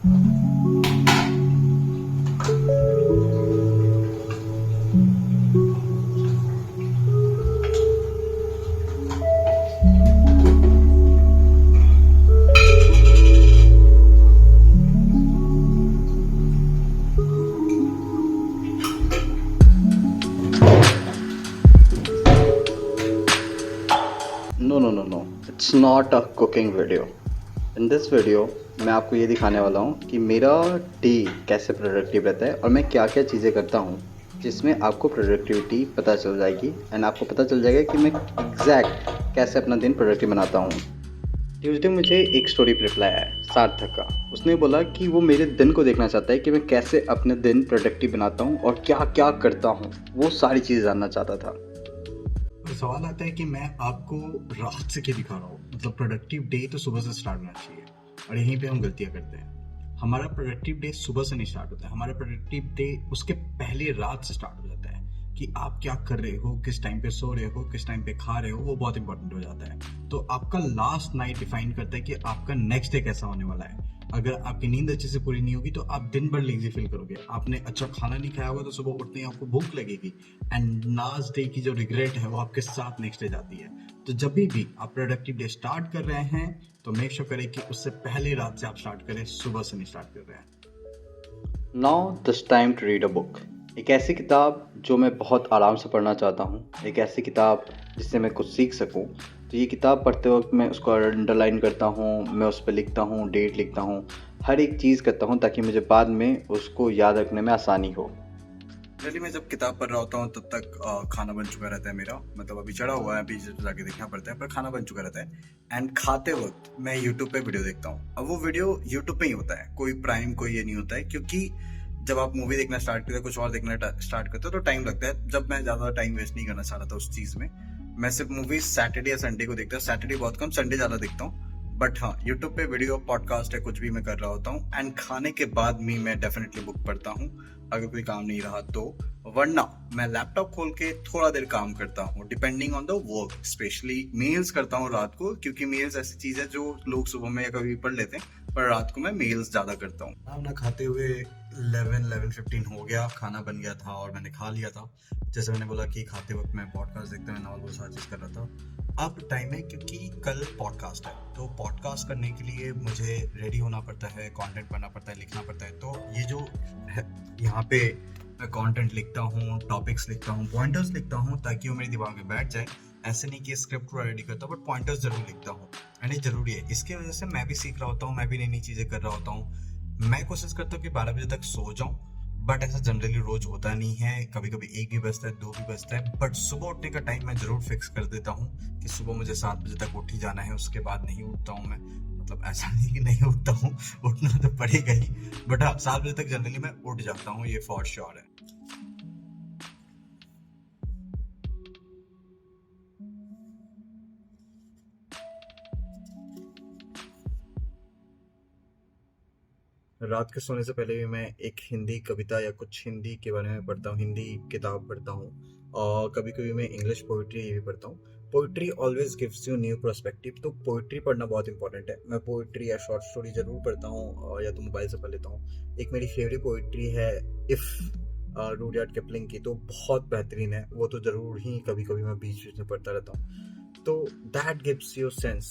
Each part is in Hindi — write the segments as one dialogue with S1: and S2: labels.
S1: No. It's not a cooking video. In this video, मैं आपको ये दिखाने वाला हूँ कि मेरा डे कैसे प्रोडक्टिव रहता है और मैं क्या क्या चीज़ें करता हूँ जिसमें आपको प्रोडक्टिविटी पता चल जाएगी एंड आपको पता चल जाएगा कि मैं एग्जैक्ट कैसे अपना दिन प्रोडक्टिव बनाता हूँ। ट्यूसडे मुझे एक स्टोरी रिप्लाई आया सार्थक का। उसने बोला कि वो मेरे दिन को देखना चाहता है कि मैं कैसे अपने दिन प्रोडक्टिव बनाता हूँ और क्या क्या करता हूँ, वो सारी चीज़ जानना चाहता था।
S2: तो सवाल आता है कि मैं आपको रात से क्या दिखा रहा हूँ। मतलब प्रोडक्टिव डे तो सुबह से स्टार्ट होना चाहिए और यहीं पे हम गलतियाँ करते हैं। हमारा प्रोडक्टिव डे सुबह से नहीं स्टार्ट होता है, हमारा प्रोडक्टिव डे उसके पहले रात से स्टार्ट हो जाता है कि आप क्या कर रहे हो, किस टाइम पे सो रहे हो, किस टाइम पे खा रहे हो, वो बहुत इंपॉर्टेंट हो जाता है। तो आपका लास्ट नाइट डिफाइन करता है कि आपका नेक्स्ट डे कैसा होने वाला है। अगर आपकी नींद अच्छे से पूरी नहीं होगी तो आप दिन भर लेजी फील करोगे। आपने अच्छा खाना नहीं खाया होगा तो सुबह उठते ही आपको भूख लगेगी एंड लास्ट डे की जो रिग्रेट है वो आपके साथ नेक्स्ट डे जाती है। तो जब भी आप प्रोडक्टिव डे स्टार्ट कर रहे हैं तो मेक श्योर करें कि उससे पहले रात से आप स्टार्ट करें, सुबह से नहीं स्टार्ट कर रहे हैं।
S1: Now this time to read a book. एक ऐसी किताब जो मैं बहुत आराम से पढ़ना चाहता हूँ, एक ऐसी किताब जिससे मैं कुछ सीख सकूँ। तो ये किताब पढ़ते वक्त मैं उसको अंडरलाइन करता हूँ, मैं उस पर लिखता हूँ, डेट लिखता हूँ, हर एक चीज़ करता हूँ ताकि मुझे बाद में उसको याद रखने में आसानी हो।
S2: जनरली मैं जब किताब पढ़ रहा होता हूँ तब तक खाना बन चुका रहता है मेरा। मतलब अभी चढ़ा हुआ है, अभी जाके देखना पड़ता है, पर खाना बन चुका रहता है। एंड खाते वक्त मैं यूट्यूब पे वीडियो देखता हूँ। अब वो वीडियो यूट्यूब पे ही होता है, कोई प्राइम कोई ये नहीं होता है, क्योंकि जब आप मूवी देखना स्टार्ट करते हो, कुछ और देखना स्टार्ट करते हो तो टाइम लगता है। जब मैं ज्यादा टाइम वेस्ट नहीं करना चाह रहा था उस चीज में, मैं सिर्फ मूवी सैटरडे या संडे को देखता हूँ। सैटरडे बहुत कम, संडे ज्यादा देखता हूँ। बट हाँ, यूट्यूब पे वीडियो, पॉडकास्ट है, कुछ भी मैं कर रहा होता हूँ। एंड खाने के बाद भी मैं डेफिनेटली बुक पढ़ता हूँ अगर कोई काम नहीं रहा तो। वरना मैं लैपटॉप खोल के थोड़ा देर काम करता हूँ, depending on the work. Specially mails करता हूँ रात को, क्योंकि मेल्स ऐसी चीज है जो लोग सुबह में या कभी पढ़ लेते हैं, पर रात को मैं मेल्स ज्यादा करता हूँ। खाना खाते हुए 11:15 हो गया, खाना बन गया था और मैंने खा लिया था। जैसे मैंने बोला कि खाते वक्त मैं पॉडकास्ट देखता हूँ, नॉर्मल सारी चीज कर रहा था। अब टाइम है क्योंकि कल पॉडकास्ट है, तो पॉडकास्ट करने के लिए मुझे रेडी होना पड़ता है, कंटेंट बनना पड़ता है, लिखना पड़ता है। तो ये जो है यहाँ पे मैं कंटेंट लिखता हूँ, टॉपिक्स लिखता हूँ, पॉइंटर्स लिखता हूँ ताकि वो मेरे दिमाग में बैठ जाए। ऐसे नहीं कि स्क्रिप्ट पूरा रेडी करता हूँ, बट पॉइंटर्स जरूर लिखता हूँ। एंड ये जरूरी है, इसकी वजह से मैं भी सीख रहा होता हूँ, मैं भी नई नई चीजें कर रहा होता हूँ। मैं कोशिश करता हूँ कि 12 बजे तक सो जाऊँ, बट ऐसा जनरली रोज होता नहीं है। कभी कभी 1 भी बजता है, 2 भी बजता है। बट सुबह उठने का टाइम मैं जरूर फिक्स कर देता हूँ कि सुबह मुझे 7 बजे तक उठ ही जाना है, उसके बाद नहीं उठता हूँ मैं। मतलब ऐसा नहीं कि नहीं उठता हूँ, उठना तो पड़ेगा ही, बट हाँ, 7 बजे तक जनरली मैं उठ जाता हूँ, ये फॉर श्योर है। रात के सोने से पहले भी मैं एक हिंदी कविता या कुछ हिंदी के बारे में पढ़ता हूँ, हिंदी किताब पढ़ता हूँ, और कभी कभी मैं इंग्लिश पोइट्री भी पढ़ता हूँ। Poetry always gives you new perspective, तो पोइट्री पढ़ना बहुत इंपॉर्टेंट है। मैं पोइट्री या शॉर्ट स्टोरी जरूर पढ़ता हूँ, या तो मोबाइल से पढ़ लेता हूँ। एक मेरी फेवरेट पोइट्री है इफ़, रूडयार्ड किपलिंग की, तो बहुत बेहतरीन है वो, तो जरूर ही कभी कभी मैं बीच बीच में पढ़ता रहता हूँ। तो दैट गिव्स यू सेंस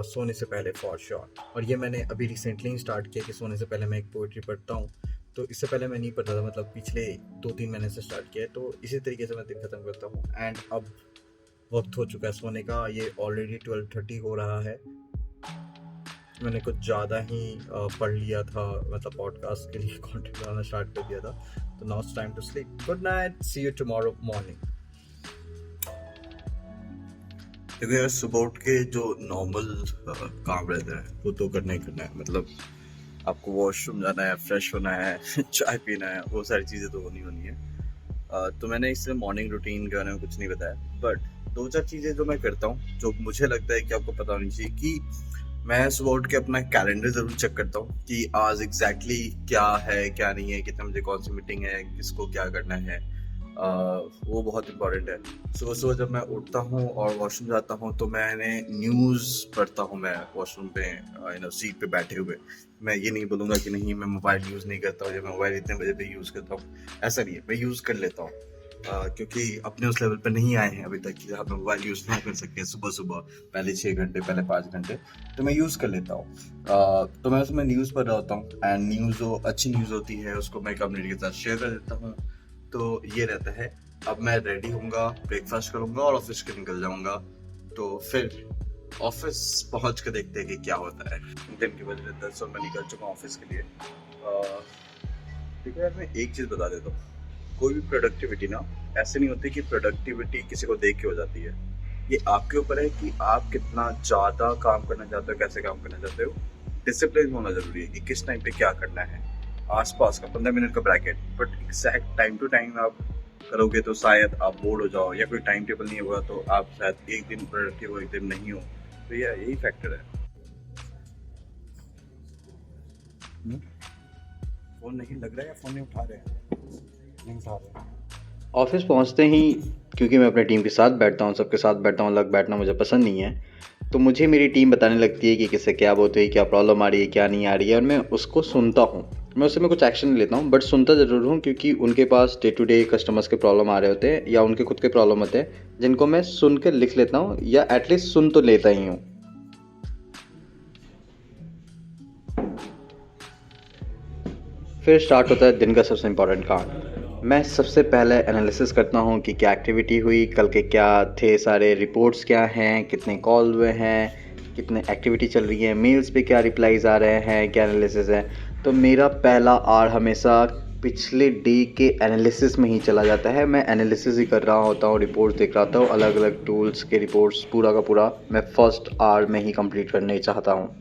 S2: सोने से पहले फॉर श्योर। और ये मैंने अभी रिसेंटली स्टार्ट किया कि सोने से पहले मैं एक पोइट्री पढ़ता हूँ। तो इससे पहले मैं नहीं पढ़ता था, मतलब पिछले 2-3 महीने से स्टार्ट किया है। तो इसी तरीके से मैं दिन खत्म करता हूँ। एंड अब वक्त हो चुका है सोने का, ये ऑलरेडी 12:30 हो रहा है। मैंने कुछ ज़्यादा ही पढ़ लिया था, मतलब पॉडकास्ट के लिए कंटेंट बनाना स्टार्ट कर दिया था। तो now it's time to sleep. Good night, see you tomorrow morning. देखो यार, सुबह उठ के जो नॉर्मल काम रहता है वो तो करना ही करना है। मतलब आपको वॉशरूम जाना है, फ्रेश होना है, चाय पीना है, वो सारी चीज़ें तो होनी है। तो मैंने इससे मॉर्निंग रूटीन के बारे में कुछ नहीं बताया, बट 2-4 चीज़ें जो मैं करता हूँ जो मुझे लगता है कि आपको पता होनी चाहिए। कि मैं सुबह उठ के अपना कैलेंडर ज़रूर चेक करता हूँ कि आज एग्जैक्टली क्या है क्या नहीं है, कितने बजे कौन सी मीटिंग है, किसको क्या करना है। वो बहुत इंपॉर्टेंट है। सुबह सुबह जब मैं उठता हूँ और वॉशरूम जाता हूँ तो मैंने न्यूज़ पढ़ता हूँ। मैं वॉशरूम पे सीट पे बैठे हुए, मैं ये नहीं बोलूँगा कि नहीं मैं मोबाइल यूज़ नहीं करता हूँ या मैं मोबाइल इतने बजे पे यूज़ करता हूँ, ऐसा नहीं है, मैं यूज़ कर लेता हूँ। क्योंकि अपने उस लेवल पे नहीं आए हैं अभी तक कि जहाँ पे मोबाइल यूज़ ना कर सके सुबह सुबह, पहले 6 घंटे पहले 5 घंटे, तो मैं यूज़ कर लेता हूँ। तो मैं उसमें न्यूज़ पढ़ रहा होता हूँ एंड न्यूज़ जो अच्छी न्यूज़ होती है उसको मैं कम्युनिटी के साथ शेयर कर देता हूँ। तो ये रहता है। अब मैं रेडी होऊंगा, ब्रेकफास्ट करूंगा और ऑफिस के निकल जाऊंगा। तो फिर ऑफिस पहुंच के देखते हैं कि क्या होता है। दिन के बजे 10 और मैं निकल चुका हूँ ऑफिस के लिए। ठीक है यार, मैं एक चीज़ बता देता हूँ, कोई भी प्रोडक्टिविटी ना ऐसे नहीं होती कि प्रोडक्टिविटी किसी को देख के हो जाती है। ये आपके ऊपर है कि आप कितना ज़्यादा काम करना चाहते हो, कैसे काम करना चाहते हो। डिसिप्लिन होना जरूरी है कि किस टाइम पे क्या करना है। आसपास का 15 मिनट का bracket, but exact time to time आप करोगे तो शायद आप बोर हो जाओ, या कोई टाइम टेबल नहीं होगा तो आप शायद एक दिन प्रोडक्टिव हो एक दिन नहीं हो। तो यही फैक्टर है। फोन नहीं लग रहा है या फोन नहीं उठा रहे हैं? नहीं उठा रहे हैं।
S1: ऑफिस पहुंचते ही, क्योंकि मैं अपने टीम के साथ बैठता हूं, सबके साथ बैठता हूं, अलग बैठना मुझे पसंद नहीं है, तो मुझे मेरी टीम बताने लगती है कि किससे क्या बात हुई, क्या प्रॉब्लम आ रही है, क्या नहीं आ रही है, और मैं उसको सुनता हूँ। मैं उससे कुछ एक्शन नहीं लेता हूँ, बट सुनता ज़रूर हूँ, क्योंकि उनके पास डे टू डे कस्टमर्स के प्रॉब्लम आ रहे होते हैं या उनके खुद के प्रॉब्लम होते हैं, जिनको मैं सुन कर लिख लेता हूँ या एटलीस्ट सुन तो लेता ही हूँ। फिर स्टार्ट होता है दिन का सबसे इम्पोर्टेंट काम। मैं सबसे पहले एनालिसिस करता हूँ कि क्या एक्टिविटी हुई, कल के क्या थे सारे रिपोर्ट्स, क्या हैं, कितने कॉल हुए हैं, कितने एक्टिविटी चल रही है, मेल्स पे क्या रिप्लाईज आ रहे हैं, क्या एनालिसिस है। तो मेरा पहला आर हमेशा पिछले डे के एनालिसिस में ही चला जाता है। मैं एनालिसिस ही कर रहा होता हूँ, रिपोर्ट्स देख रहा होता हूँ, अलग अलग टूल्स के रिपोर्ट्स, पूरा का पूरा मैं फर्स्ट आर में ही कंप्लीट करने चाहता हूँ।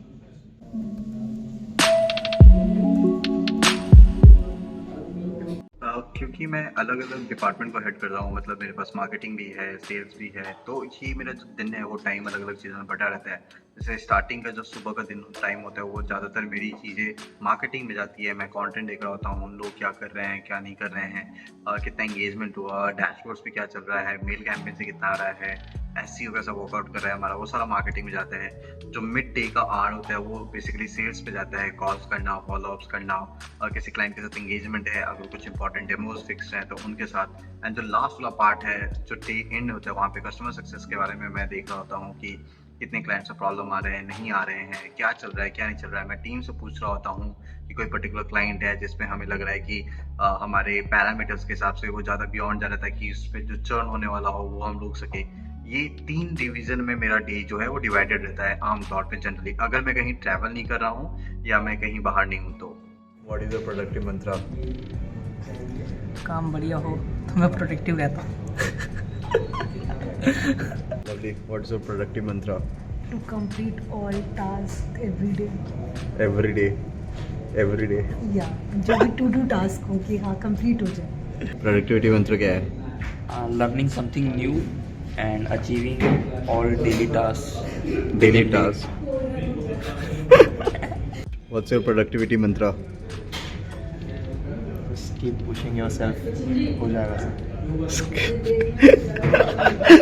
S1: क्योंकि मैं अलग अलग डिपार्टमेंट को हेड कर रहा हूँ, मतलब मेरे पास मार्केटिंग भी है, सेल्स भी है, तो ये मेरा जो दिन है वो टाइम अलग अलग चीज़ों में बटा रहता है। जैसे स्टार्टिंग का जो सुबह का दिन टाइम होता है वो ज़्यादातर मेरी चीज़ें मार्केटिंग में जाती है। मैं कंटेंट देख रहा होता हूँ, लोग क्या कर रहे हैं, क्या नहीं कर रहे हैं, कितना इंगेजमेंट हुआ, डैशबोर्ड्स पे क्या चल रहा है, मेल कैंपेन से कितना आ रहा है, एसईओ कैसा वर्कआउट कर रहा है हमारा, वो सारा मार्केटिंग में जाता है। जो मिड डे का आर होता है वो बेसिकली सेल्स पे जाता है, कॉल्स करना, फॉलोअप्स करना, और किसी क्लाइंट के साथ इंगेजमेंट है, अगर कुछ इंपॉर्टेंट डेमोज फिक्स है तो उनके साथ। एंड जो लास्ट वाला पार्ट है जो डे एंड होता है, वहाँ पे कस्टमर सक्सेस के बारे में मैं देख रहा होता हूँ कि कितने क्लाइंट्स से प्रॉब्लम आ रहे हैं, नहीं आ रहे हैं, क्या चल रहा है, क्या नहीं चल रहा है। मैं टीम से पूछ रहा होता हूँ कि कोई पर्टिकुलर क्लाइंट है जिसमें हमें लग रहा है कि हमारे पैरामीटर्स के हिसाब से वो ज़्यादा बियॉन्ड जा रहा था कि उस पर जो चर्न होने वाला हो वो हम रोक सके। ये 3 डिवीजन में मेरा डे जो है वो डिवाइडेड रहता है आमतौर पे जनरली, अगर मैं कहीं ट्रैवल नहीं कर रहा हूँ या मैं कहीं बाहर नहीं हूँ तो। What is the productive mantra?
S3: काम बढ़िया हो तो मैं प्रोडक्टिव रहता हूँ।
S2: Lovely, what is your productive mantra?
S3: To complete all task every day.
S2: Every day
S3: या जो भी टू डू टास्क हो कि हाँ कंप्लीट हो जाए।
S1: प्रोडक्टिविटी मंत्र क्या है?
S4: Learning something new and achieving all daily tasks.
S1: Daily task. What's your productivity Mantra?
S4: Just keep pushing yourself. हो जाएगा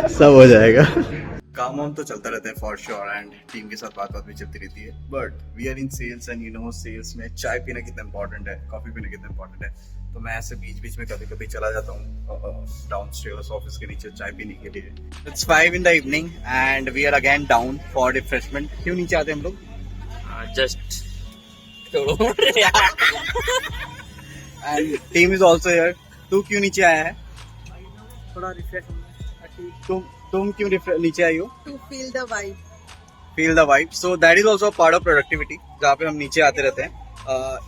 S1: सब हो जाएगा।
S2: काम वाम तो चलता रहता है फॉर श्योर, एंड टीम के साथ बात भी चलती रहती है। But we are in sales and you know sales में चाय पीना कितना इंपॉर्टेंट है, कॉफी पीना कितना इंपॉर्टेंट है। तो मैं ऐसे बीच बीच में कभी कभी चला जाता हूँ डाउनस्टेयर्स ऑफिस के नीचे चाय पीने के लिए। It's 5 in the evening and we are again down for refreshment. क्यों नीचे आते हम लोग?
S4: Just
S2: and team is also here. तू क्यों नीचे आया है?
S3: थोड़ा रिफ्रेश
S2: तुम क्यों नीचे आई हो?
S3: To feel the vibe.
S2: Feel the vibe. So that is also part of productivity, जहाँ पे हम नीचे आते रहते हैं।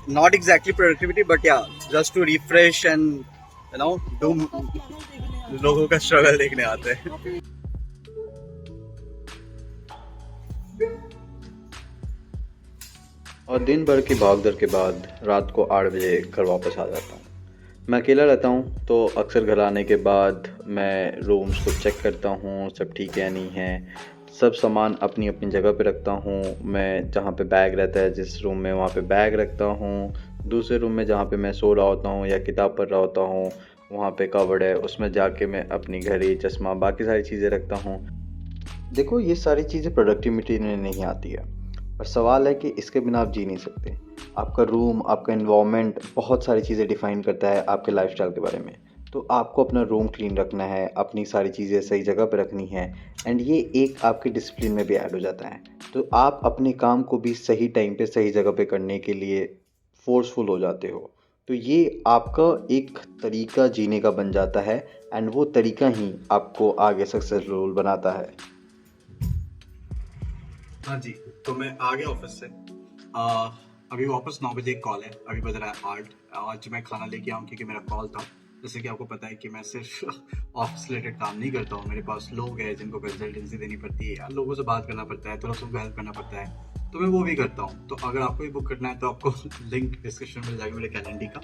S2: Not exactly productivity but yeah just to refresh and you know do लोगों का स्ट्रगल देखने आते हैं।
S1: और दिन भर की भागदौड़ के बाद रात को 8 बजे घर वापस आ जाता हूँ। मैं अकेला रहता हूँ तो अक्सर घर आने के बाद मैं रूम्स को चेक करता हूँ, सब ठीक है नहीं है, सब सामान अपनी अपनी जगह पे रखता हूँ। मैं जहाँ पे बैग रहता है जिस रूम में, वहाँ पे बैग रखता हूँ। दूसरे रूम में जहाँ पे मैं सो रहा होता हूँ या किताब पढ़ रहा होता हूँ, वहाँ पे कवर्ड है, उसमें जाके मैं अपनी घड़ी, चश्मा, बाकी सारी चीज़ें रखता हूँ। देखो ये सारी चीज़ें प्रोडक्टिविटी में नहीं आती है, पर सवाल है कि इसके बिना आप जी नहीं सकते। आपका रूम, आपका एनवायरनमेंट बहुत सारी चीज़ें डिफ़ाइन करता है आपके लाइफ़स्टाइल के बारे में। तो आपको अपना रूम क्लीन रखना है, अपनी सारी चीज़ें सही जगह पे रखनी है, एंड ये एक आपके डिसिप्लिन में भी ऐड हो जाता है। तो आप अपने काम को भी सही टाइम पे सही जगह पे करने के लिए फ़ोर्सफुल हो जाते हो। तो ये आपका एक तरीका जीने का बन जाता है, एंड वो तरीका ही आपको आगे सक्सेसफुल बनाता है।
S2: हाँ जी, तो मैं आ गया ऑफिस से। आ, अभी वापस 9 बजे एक कॉल है, अभी बज रहा है 8। आज मैं खाना लेके आऊँ क्योंकि मेरा कॉल था। जैसे कि आपको पता है कि मैं सिर्फ ऑफिस रिलेटेड काम नहीं करता हूँ, मेरे पास लोग हैं जिनको कंसल्टेंसी देनी पड़ती है, लोगों से बात करना पड़ता है, थोड़ा सा हेल्प करना पड़ता है, तो मैं वो भी करता हूँ। तो अगर आपको भी बुक करना है तो आपको लिंक डिस्क्रिप्शन में मिल जाएगा मेरे कैलेंडर का।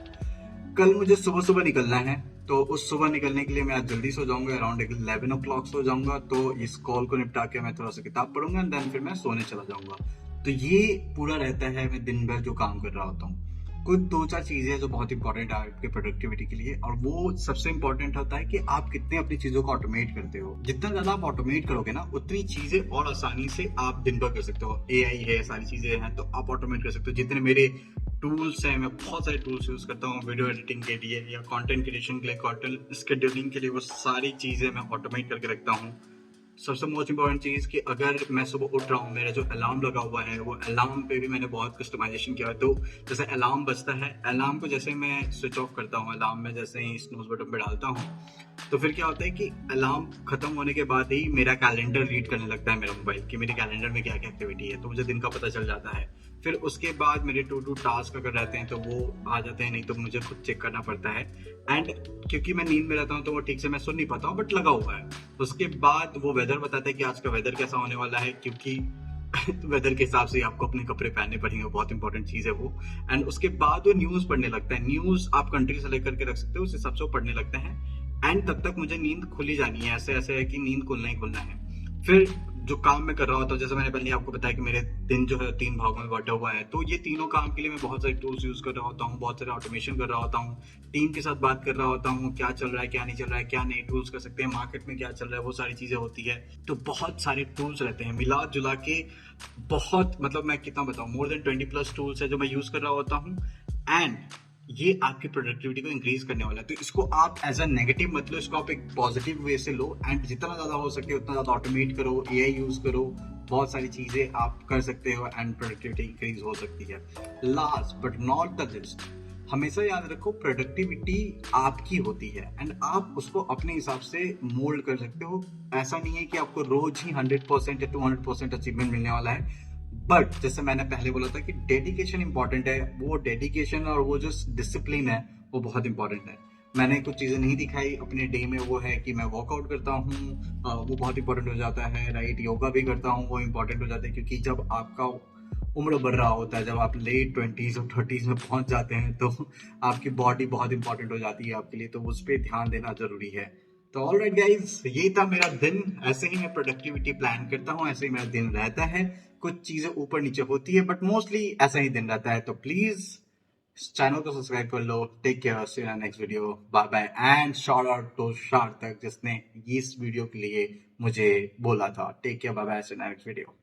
S2: कल मुझे सुबह सुबह निकलना है, तो उस सुबह निकलने के लिए मैं आज जल्दी सो जाऊंगा, अराउंड 11 ओ क्लॉक सो जाऊंगा। तो इस कॉल को निपटा के मैं थोड़ा सा किताब पढ़ूंगा एंड देन फिर मैं सोने चला जाऊंगा। तो ये पूरा रहता है मैं दिन भर जो काम कर रहा होता हूँ। कुछ 2-4 चीजें हैं जो बहुत इंपॉर्टेंट है आपके प्रोडक्टिविटी के लिए, और वो सबसे इंपॉर्टेंट होता है कि आप कितने अपनी चीजों को ऑटोमेट करते हो। जितना ज्यादा आप ऑटोमेट करोगे ना, उतनी चीजें और आसानी से आप दिन भर कर सकते हो। एआई है, सारी चीजें हैं, तो आप ऑटोमेट कर सकते हो। जितने मेरे टूल्स हैं, मैं बहुत सारे टूल्स यूज करता हूँ वीडियो एडिटिंग के लिए या कंटेंट क्रिएशन के लिए, कंटेंट शेड्यूलिंग के लिए, वो सारी चीजें मैं ऑटोमेट करके रखता हूँ। सबसे मोस्ट इंपॉर्टेंट चीज कि अगर मैं सुबह उठ रहा हूँ, मेरा जो अलार्म लगा हुआ है, वो अलार्म पे भी मैंने बहुत कस्टमाइजेशन किया है। तो जैसे अलार्म बजता है, अलार्म को जैसे मैं स्विच ऑफ करता हूँ, अलार्म में जैसे ही स्नूज बटन पे डालता हूँ, तो फिर क्या होता है कि अलार्म खत्म होने के बाद ही मेरा कैलेंडर रीड करने लगता है मेरा मोबाइल, कि मेरे कैलेंडर में क्या क्या एक्टिविटी है, तो मुझे दिन का पता चल जाता है। फिर उसके बाद मेरे टू डू टास्क अगर रहते हैं तो वो आ जाते हैं, नहीं तो मुझे खुद चेक करना पड़ता है। एंड क्योंकि मैं नींद में रहता हूँ तो वो ठीक से मैं सुन नहीं पाता हूँ, बट लगा हुआ है। उसके बाद वो वेदर बताता है कि आज का वेदर कैसा होने वाला है, क्योंकि वेदर के हिसाब से आपको अपने कपड़े पहनने पड़ेंगे, बहुत इंपॉर्टेंट चीज है वो। एंड उसके बाद वो न्यूज पढ़ने लगता है, न्यूज आप कंट्री से लेकर के रख सकते हो, उस हिसाब से वो पढ़ने लगता है। एंड तब तक मुझे नींद खुली जानी है, ऐसे ऐसे है कि नींद खुलना ही खुलना है। फिर जो काम मैं कर रहा होता हूँ, जैसे मैंने पहले आपको बताया कि मेरे दिन जो है 3 भागों में बांटा हुआ है, तो ये तीनों काम के लिए मैं बहुत सारे टूल्स यूज कर रहा होता हूँ, बहुत सारे ऑटोमेशन कर रहा होता हूँ, टीम के साथ बात कर रहा होता हूँ, क्या चल रहा है, क्या नहीं चल रहा है, क्या नए टूल्स कर सकते हैं, मार्केट में क्या चल रहा है, वो सारी चीजें होती है। तो बहुत सारे टूल्स रहते हैं मिला जुला के, बहुत मतलब मैं कितना बताऊँ, मोर देन 20+ टूल्स है जो मैं यूज कर रहा होता हूँ। एंड ये आपकी प्रोडक्टिविटी को इंक्रीज करने वाला है। तो इसको आप एज अ नेगेटिव मत लो, इसको आप एक पॉजिटिव वे से लो, एंड जितना ज्यादा हो सके उतना ज्यादा ऑटोमेट करो, एआई यूज करो, बहुत सारी चीजें आप कर सकते हो एंड प्रोडक्टिविटी इंक्रीज हो सकती है। Last but not the list, हमेशा याद रखो प्रोडक्टिविटी आपकी होती है एंड आप उसको अपने हिसाब से मोल्ड कर सकते हो। ऐसा नहीं है कि आपको रोज ही 100% या 200% अचीवमेंट मिलने वाला है, बट जैसे मैंने पहले बोला था कि डेडिकेशन इंपॉर्टेंट है। वो डेडिकेशन और वो जो डिसिप्लिन है वो बहुत इंपॉर्टेंट है। मैंने कुछ चीजें नहीं दिखाई अपने डे में, वो है कि मैं वर्कआउट करता हूँ, वो बहुत इंपॉर्टेंट हो जाता है, राइट। योगा भी करता हूँ, वो इंपॉर्टेंट हो जाता है, क्योंकि जब आपका उम्र बढ़ रहा होता है, जब आप लेट 20s और 30s में पहुंच जाते हैं, तो आपकी बॉडी बहुत इंपॉर्टेंट हो जाती है आपके लिए, तो उस पर ध्यान देना जरूरी है। तो ऑल राइट गाइज, ये था मेरा दिन। ऐसे ही मैं प्रोडक्टिविटी प्लान करता हूँ, ऐसे ही मेरा दिन रहता है। कुछ चीजें ऊपर नीचे होती है, बट मोस्टली ऐसा ही दिन रहता है। तो प्लीज चैनल को सब्सक्राइब कर लो। Take care, see you in next video, bye bye. And shout out to Sarthak जिसने इस वीडियो के लिए मुझे बोला था। Take care, bye bye, see you in next video.